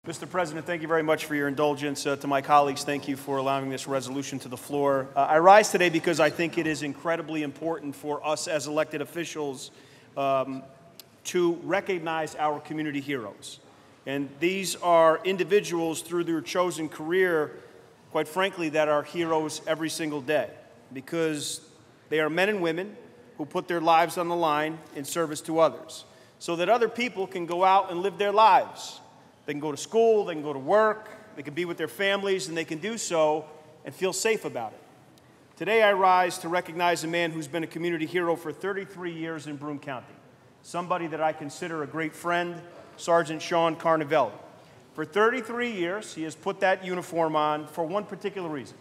Mr. President, thank you very much for your indulgence. To my colleagues, thank you for allowing this resolution to the floor. I rise today because I think it is incredibly important for us as elected officials to recognize our community heroes. And these are individuals through their chosen career, quite frankly, that are heroes every single day, because they are men and women who put their lives on the line in service to others so that other people can go out and live their lives. They can go to school, they can go to work, they can be with their families, and they can do so and feel safe about it. Today I rise to recognize a man who's been a community hero for 33 years in Broome County, somebody that I consider a great friend, Sergeant Shaun Carnevale. For 33 years, he has put that uniform on for one particular reason,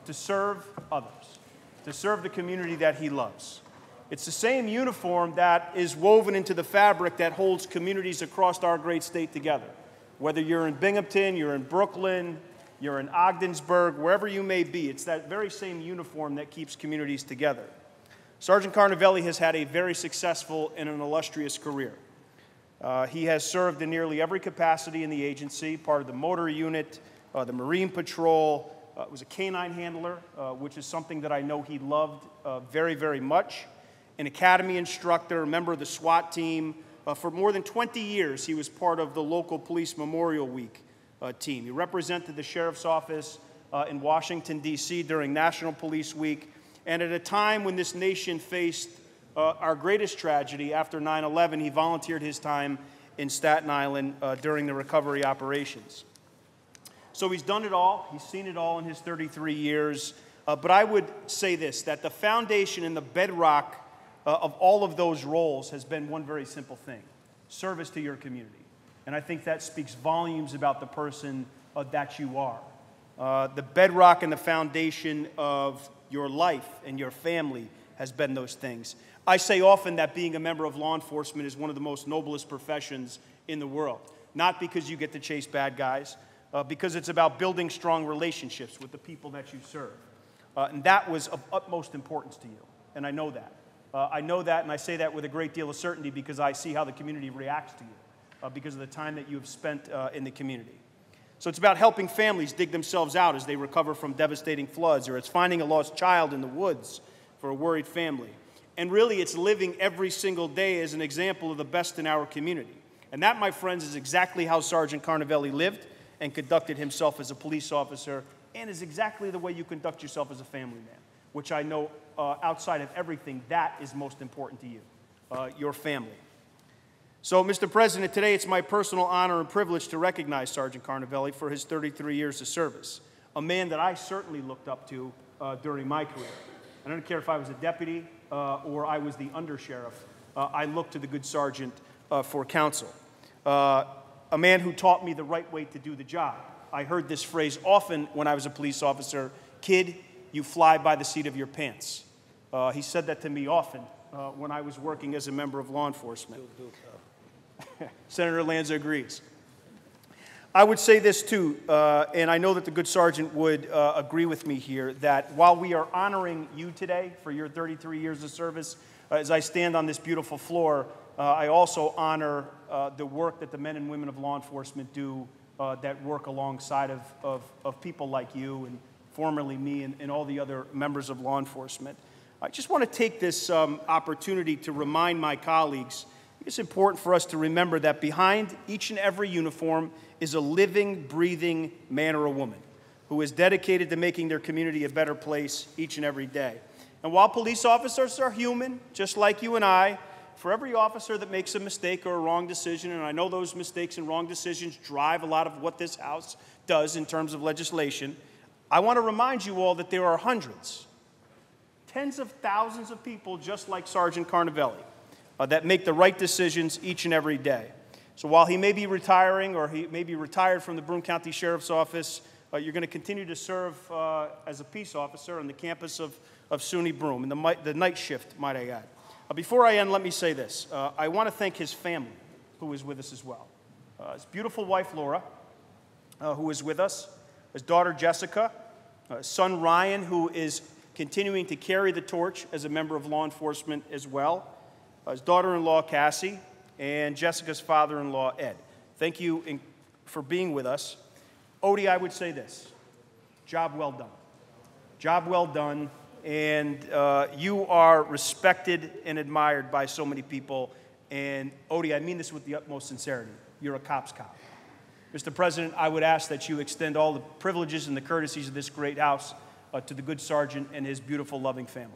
to serve others, to serve the community that he loves. It's the same uniform that is woven into the fabric that holds communities across our great state together. Whether you're in Binghamton, you're in Brooklyn, you're in Ogdensburg, wherever you may be, it's that very same uniform that keeps communities together. Sergeant Carnevale has had a very successful and an illustrious career. He has served in nearly every capacity in the agency, part of the motor unit, the Marine Patrol, was a canine handler, which is something that I know he loved very, very much, an academy instructor, a member of the SWAT team. For more than 20 years, he was part of the local police Memorial Week team. He represented the sheriff's office in Washington, D.C. during National Police Week, and at a time when this nation faced our greatest tragedy after 9/11, he volunteered his time in Staten Island during the recovery operations. So he's done it all. He's seen it all in his 33 years. But I would say this, that the foundation and the bedrock of all of those roles has been one very simple thing: service to your community. And I think that speaks volumes about the person that you are. The bedrock and the foundation of your life and your family has been those things. I say often that being a member of law enforcement is one of the most noblest professions in the world. Not because you get to chase bad guys, because it's about building strong relationships with the people that you serve. And that was of utmost importance to you, and I know that. I know that, and I say that with a great deal of certainty because I see how the community reacts to you because of the time that you have spent in the community. So it's about helping families dig themselves out as they recover from devastating floods, or it's finding a lost child in the woods for a worried family. And really, it's living every single day as an example of the best in our community. And that, my friends, is exactly how Sergeant Carnevale lived and conducted himself as a police officer, and is exactly the way you conduct yourself as a family man, which I know outside of everything, that is most important to you, your family. So, Mr. President, today it's my personal honor and privilege to recognize Sergeant Carnevale for his 33 years of service, a man that I certainly looked up to during my career. I don't care if I was a deputy or I was the undersheriff. I looked to the good sergeant for counsel. A man who taught me the right way to do the job. I heard this phrase often when I was a police officer: "Kid, you fly by the seat of your pants." He said that to me often when I was working as a member of law enforcement. Senator Lanza agrees. I would say this too, and I know that the good sergeant would agree with me here, that while we are honoring you today for your 33 years of service, as I stand on this beautiful floor, I also honor the work that the men and women of law enforcement do that work alongside of people like you and formerly me and all the other members of law enforcement. I just want to take this opportunity to remind my colleagues it's important for us to remember that behind each and every uniform is a living, breathing man or a woman who is dedicated to making their community a better place each and every day. And while police officers are human, just like you and I, for every officer that makes a mistake or a wrong decision, and I know those mistakes and wrong decisions drive a lot of what this House does in terms of legislation, I want to remind you all that there are hundreds, tens of thousands of people just like Sergeant Carnevale that make the right decisions each and every day. So while he may be retiring or he may be retired from the Broome County Sheriff's Office, you're going to continue to serve as a peace officer on the campus of SUNY Broome, in the night shift, might I add. Before I end, let me say this. I want to thank his family, who is with us as well. His beautiful wife, Laura, who is with us, his daughter, Jessica, son, Ryan, who is continuing to carry the torch as a member of law enforcement as well, his daughter-in-law, Cassie, and Jessica's father-in-law, Ed. Thank you for being with us. Odie, I would say this: job well done. Job well done. And you are respected and admired by so many people. And Odie, I mean this with the utmost sincerity. You're a cop's cop. Mr. President, I would ask that you extend all the privileges and the courtesies of this great house to the good sergeant and his beautiful, loving family.